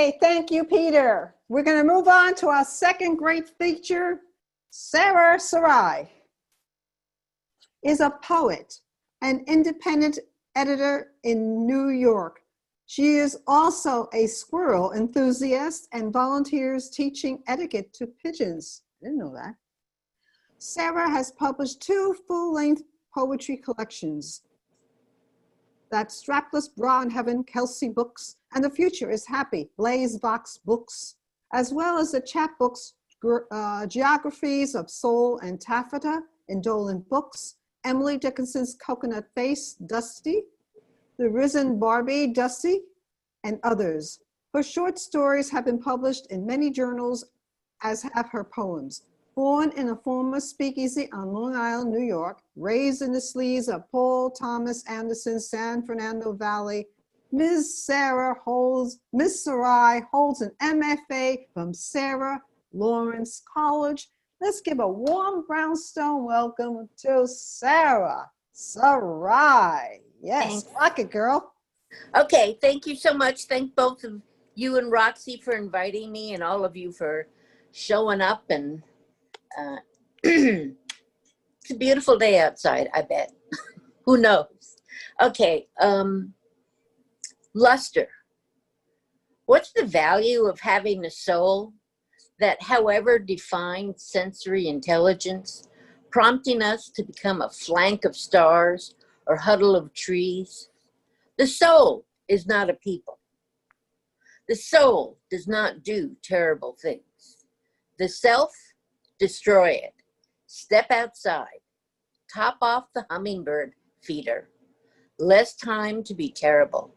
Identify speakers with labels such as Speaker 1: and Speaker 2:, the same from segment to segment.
Speaker 1: Hey, thank you, Peter. We're going to move on to our second great feature. Sarah Sarai is a poet and independent editor in New York. She is also a squirrel enthusiast and volunteers teaching etiquette to pigeons. I didn't know that. Sarah has published 2 full-length poetry collections. That's Strapless Bra in Heaven, Kelsey Books, and The Future is Happy, Blaze Box Books, as well as the chapbooks, Geographies of Soul and Taffeta, Indolent Books, Emily Dickinson's Coconut Face, Dusty, The Risen Barbie, Dusty, and others. Her short stories have been published in many journals, as have her poems. Born in a former speakeasy on Long Island, New York, raised in the sleeves of Paul Thomas Anderson's San Fernando Valley, Ms. Sarai holds an MFA from Sarah Lawrence College. Let's give a warm Brownstone welcome to Sarah Sarai. Yes, rock it, girl.
Speaker 2: Okay, thank you so much. Thank both of you and Roxy for inviting me, and all of you for showing up. And it's a beautiful day outside, I bet. Who knows? Okay, luster. What's the value of having a soul that, however defined sensory intelligence, prompting us to become a flank of stars or huddle of trees? The soul is not a people. The soul does not do terrible things. The self, destroy it. Step outside. Top off the hummingbird feeder. Less time to be terrible.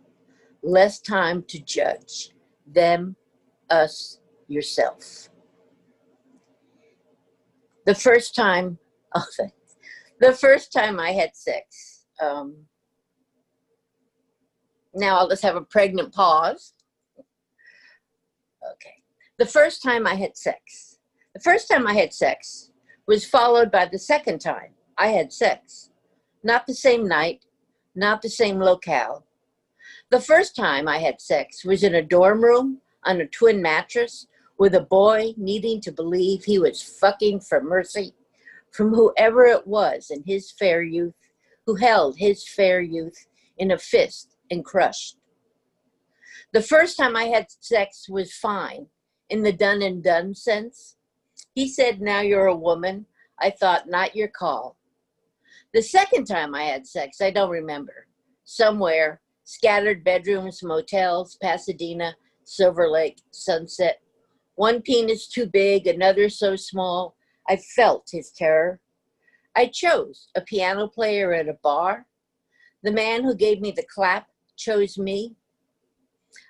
Speaker 2: Less time to judge. Them, us, yourself. The first time I had sex, now I'll just have a pregnant pause. Okay. The first time I had sex was followed by the second time I had sex. Not the same night, not the same locale. The first time I had sex was in a dorm room on a twin mattress with a boy needing to believe he was fucking for mercy from whoever it was in his fair youth who held his fair youth in a fist and crushed. The first time I had sex was fine, in the done and done sense. He said, now you're a woman. I thought, not your call. The second time I had sex, I don't remember. Somewhere, scattered bedrooms, motels, Pasadena, Silver Lake, Sunset. One penis too big, another so small. I felt his terror. I chose a piano player at a bar. The man who gave me the clap chose me.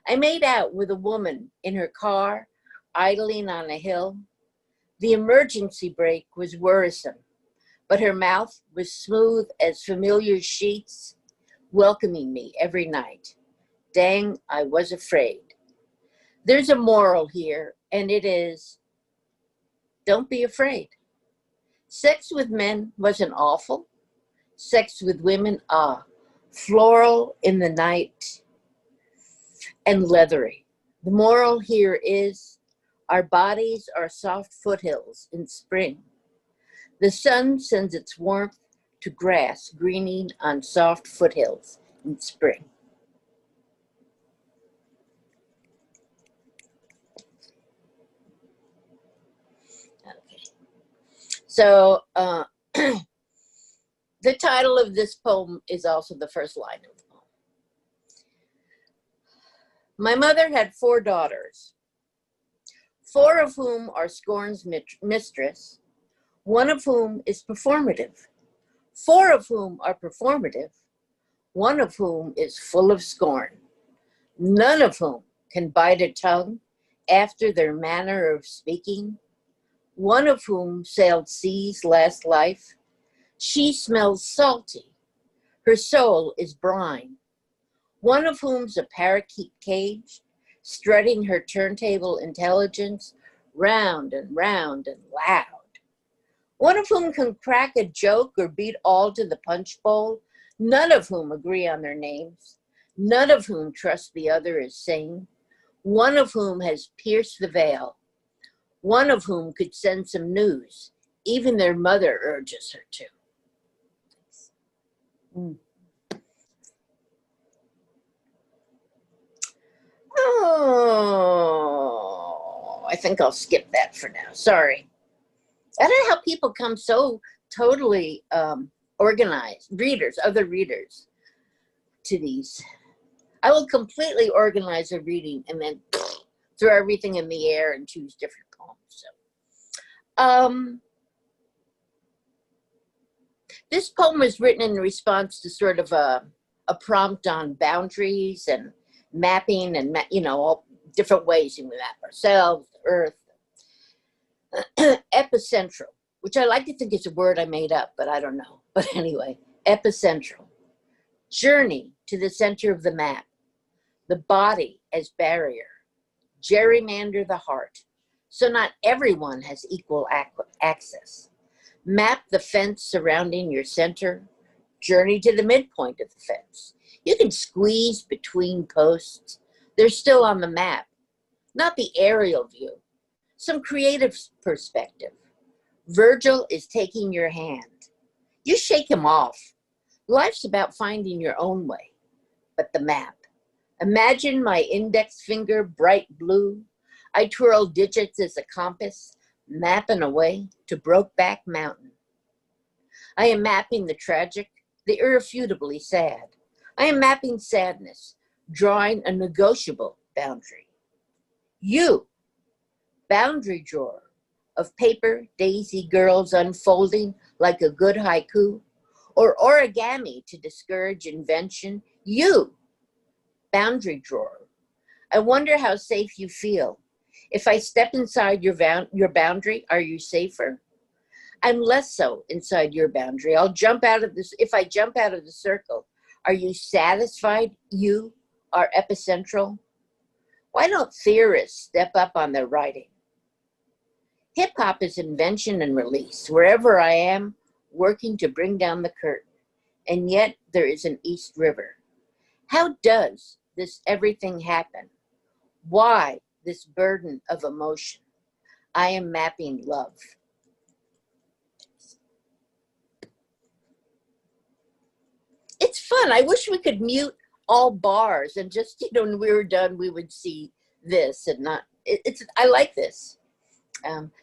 Speaker 2: I made out with a woman in her car, idling on a hill. The emergency brake was worrisome, but her mouth was smooth as familiar sheets, welcoming me every night. Dang, I was afraid. There's a moral here, and it is, don't be afraid. Sex with men wasn't awful. Sex with women, floral in the night and leathery. The moral here is, our bodies are soft foothills in spring. The sun sends its warmth to grass greening on soft foothills in spring. Okay. So the title of this poem is also the first line of the poem. My mother had 4 daughters, 4 of whom are scorn's mistress, 1 of whom is performative, 4 of whom are performative, 1 of whom is full of scorn, none of whom can bite a tongue after their manner of speaking, 1 of whom sailed seas last life. She smells salty, her soul is brine, 1 of whom's a parakeet cage, strutting her turntable intelligence round and round and loud. 1 of whom can crack a joke or beat all to the punch bowl, none of whom agree on their names, none of whom trust the other is sane. one of whom has pierced the veil, one of whom could send some news. Even their mother urges her to.
Speaker 1: Mm.
Speaker 2: Oh, I think I'll skip that for now. Sorry. I don't know how people come so totally organized, other readers, to these. I will completely organize a reading and then throw everything in the air and choose different poems. So, this poem was written in response to sort of a prompt on boundaries and mapping and, all different ways we map ourselves, the earth. Epicentral, which I like to think is a word I made up, but I don't know. But anyway, epicentral. Journey to the center of the map. The body as barrier. Gerrymander the heart. So not everyone has equal access. Map the fence surrounding your center. Journey to the midpoint of the fence. You can squeeze between posts. They're still on the map, not the aerial view. Some creative perspective. Virgil is taking your hand. You shake him off. Life's about finding your own way, but the map. Imagine my index finger bright blue. I twirl digits as a compass, mapping away to Brokeback Mountain. I am mapping the tragic, the irrefutably sad. I am mapping sadness, drawing a negotiable boundary. You, boundary drawer of paper daisy girls unfolding like a good haiku, or origami to discourage invention. You, boundary drawer. I wonder how safe you feel. If I step inside your boundary, are you safer? I'm less so inside your boundary. I'll jump out of this. If I jump out of the circle, are you satisfied you are epicentral? Why don't theorists step up on their writing? Hip hop is invention and release. Wherever I am, working to bring down the curtain. And yet there is an East River. How does this everything happen? Why this burden of emotion? I am mapping love. It's fun. I wish we could mute all bars and just, when we were done, we would see this and not, I like this.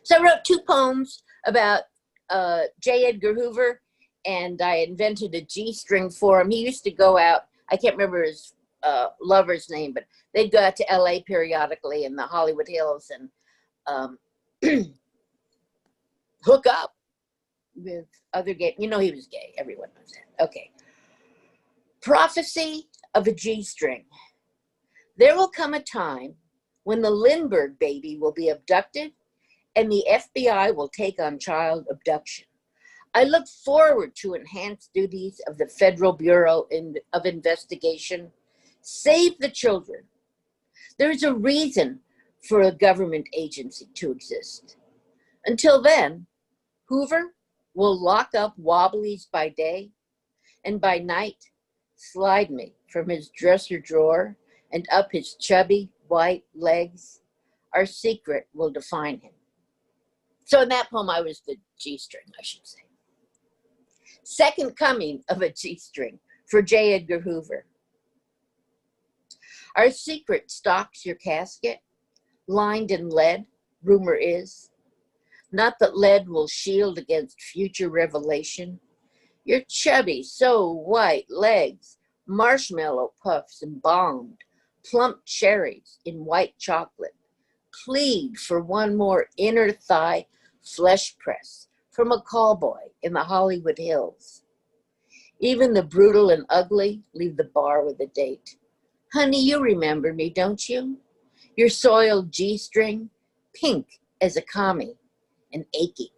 Speaker 2: So I wrote 2 poems about J. Edgar Hoover, and I invented a Gstring for him. He used to go out, I can't remember his lover's name, but they'd go out to LA periodically in the Hollywood Hills and hook up with other gay, he was gay, everyone knows that. Okay. Prophecy of a G-string. There will come a time when the Lindbergh baby will be abducted and the FBI will take on child abduction. I look forward to enhanced duties of the Federal Bureau of Investigation. Save the children. There is a reason for a government agency to exist. Until then, Hoover will lock up Wobblies by day, and by night, slide me from his dresser drawer and up his chubby white legs. Our secret will define him. So in that poem, I was the G-string, I should say. Second coming of a G-string for J. Edgar Hoover. Our secret stalks your casket, lined in lead, rumor is. Not that lead will shield against future revelation. Your chubby, so white legs, marshmallow puffs embalmed, plump cherries in white chocolate, plead for one more inner thigh flesh press from a callboy in the Hollywood Hills. Even the brutal and ugly leave the bar with a date. Honey, you remember me, don't you? Your soiled G-string, pink as a commie and aching.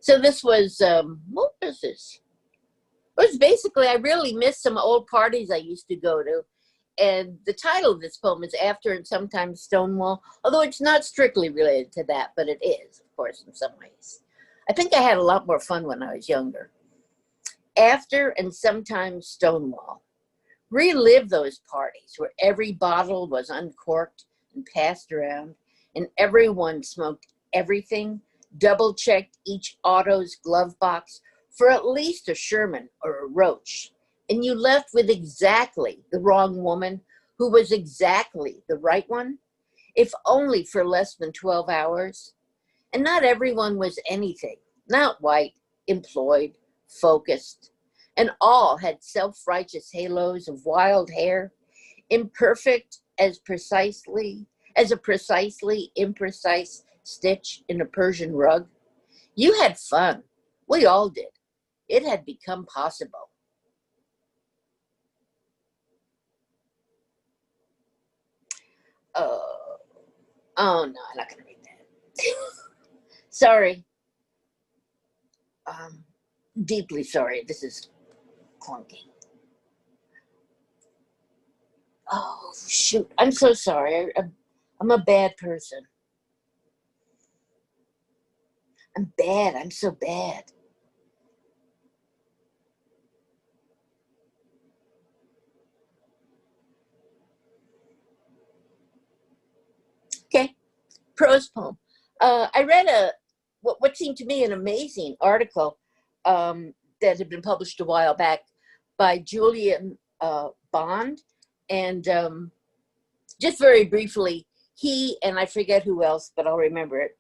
Speaker 2: So this was, what was this? It was basically, I really missed some old parties I used to go to. And the title of this poem is After and Sometimes Stonewall, although it's not strictly related to that, but it is, of course, in some ways. I think I had a lot more fun when I was younger. After and sometimes Stonewall. Relive those parties where every bottle was uncorked and passed around, and everyone smoked everything, double-checked each auto's glove box for at least a Sherman or a Roach, and you left with exactly the wrong woman who was exactly the right one, if only for less than 12 hours. And not everyone was anything, not white, employed, focused, and all had self-righteous halos of wild hair, imperfect as a precisely imprecise stitch in a Persian rug. You had fun. We all did. It had become possible. Oh no, I'm not going to read that. Sorry. Deeply sorry. This is clunky. Oh, shoot. I'm so sorry. I'm a bad person. I'm bad. I'm so bad. Okay. Prose poem. I read what seemed to me an amazing article that had been published a while back by Julian Bond. And just very briefly, he and I forget who else, but I'll remember it.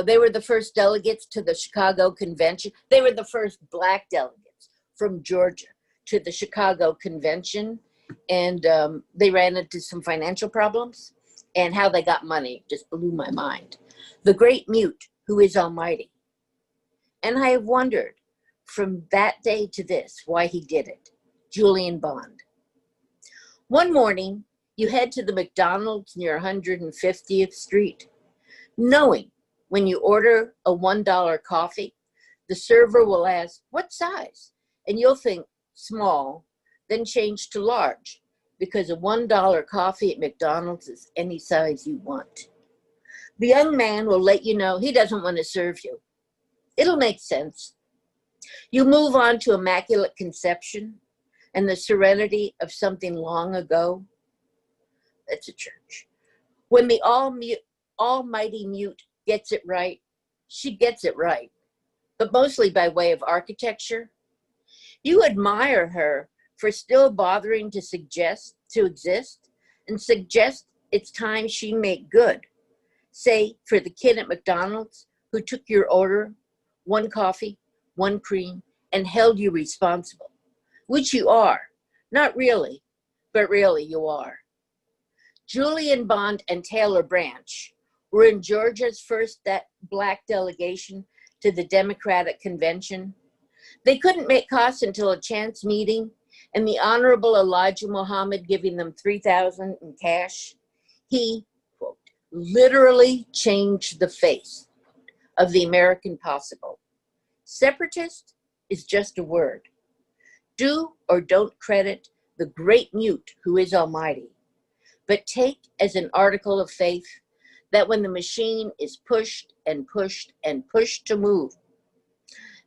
Speaker 2: They were the first delegates to the Chicago Convention. They were the first Black delegates from Georgia to the Chicago Convention. And they ran into some financial problems. And how they got money just blew my mind. The great mute who is almighty. And I have wondered from that day to this why he did it. Julian Bond. One morning, you head to the McDonald's near 150th Street, knowing when you order a $1 coffee, the server will ask, what size? And you'll think small, then change to large, because a $1 coffee at McDonald's is any size you want. The young man will let you know he doesn't want to serve you. It'll make sense. You move on to Immaculate Conception and the serenity of something long ago. That's a church. When the almighty mute gets it right, she gets it right, but mostly by way of architecture. You admire her for still bothering to exist and suggest it's time she make good. Say, for the kid at McDonald's who took your order, one coffee, one cream, and held you responsible, which you are. Not really, but really you are. Julian Bond and Taylor Branch were in Georgia's first Black delegation to the Democratic Convention. They couldn't make costs until a chance meeting and the Honorable Elijah Muhammad giving them $3,000 in cash. He, quote, literally changed the face of the American possible. Separatist is just a word. Do or don't credit the great mute who is almighty, but take as an article of faith that when the machine is pushed and pushed and pushed to move,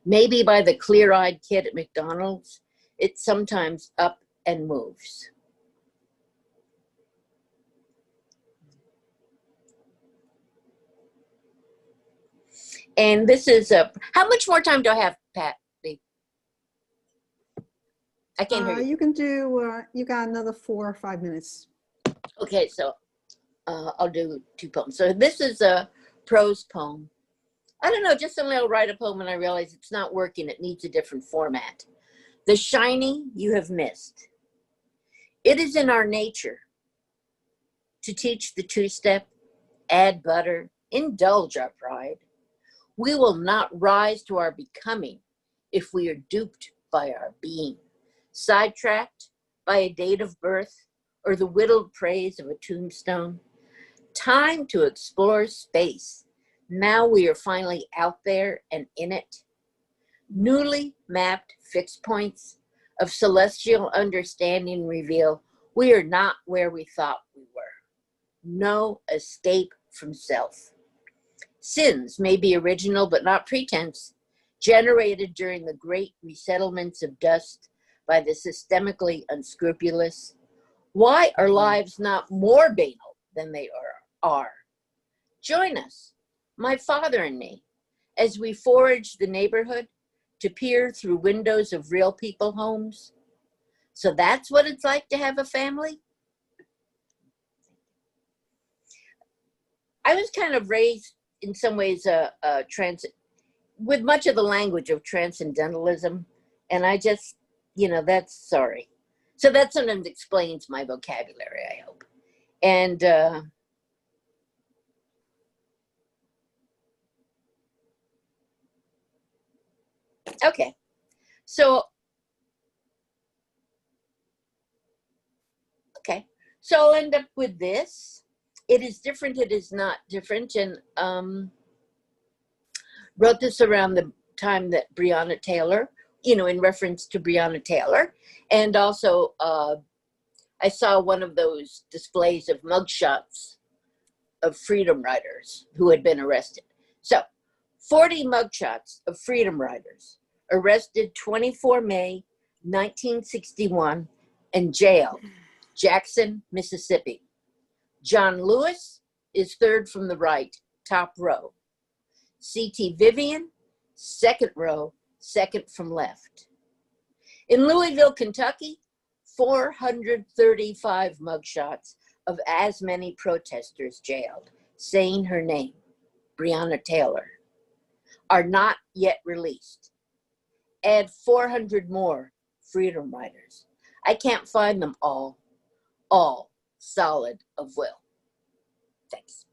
Speaker 2: maybe by the clear-eyed kid at McDonald's, it's sometimes up and moves. And this is how much more time do I have, Pat? I can't hear you.
Speaker 1: You can do, you got another 4 or 5 minutes.
Speaker 2: Okay, so I'll do 2 poems. So this is a prose poem. I don't know, just suddenly I'll write a poem and I realize it's not working. It needs a different format. The shiny you have missed. It is in our nature to teach the two-step, add butter, indulge our pride. We will not rise to our becoming if we are duped by our being, sidetracked by a date of birth or the whittled praise of a tombstone. Time to explore space. Now we are finally out there and in it. Newly mapped fixed points of celestial understanding reveal we are not where we thought we were. No escape from self. Sins may be original but not pretense. generated during the great resettlements of dust by the systemically unscrupulous? Why are lives not more banal than they are? Join us, my father and me, as we forage the neighborhood to peer through windows of real people homes. So that's what it's like to have a family? I was kind of raised in some ways with much of the language of transcendentalism, and I just, that's sorry. So that sometimes explains my vocabulary, I hope. And okay, so I'll end up with this. It is different, it is not different, and wrote this around the time that Breonna Taylor, in reference to Breonna Taylor, and also I saw one of those displays of mugshots of freedom riders who had been arrested. So 40 mugshots of freedom riders arrested 24 May 1961 and jailed Jackson, Mississippi. John Lewis is third from the right, top row. C.T. Vivian, second row, second from left. In Louisville, Kentucky, 435 mugshots of as many protesters jailed, saying her name, Breonna Taylor, are not yet released. Add 400 more freedom riders. I can't find them all solid of will. Thanks.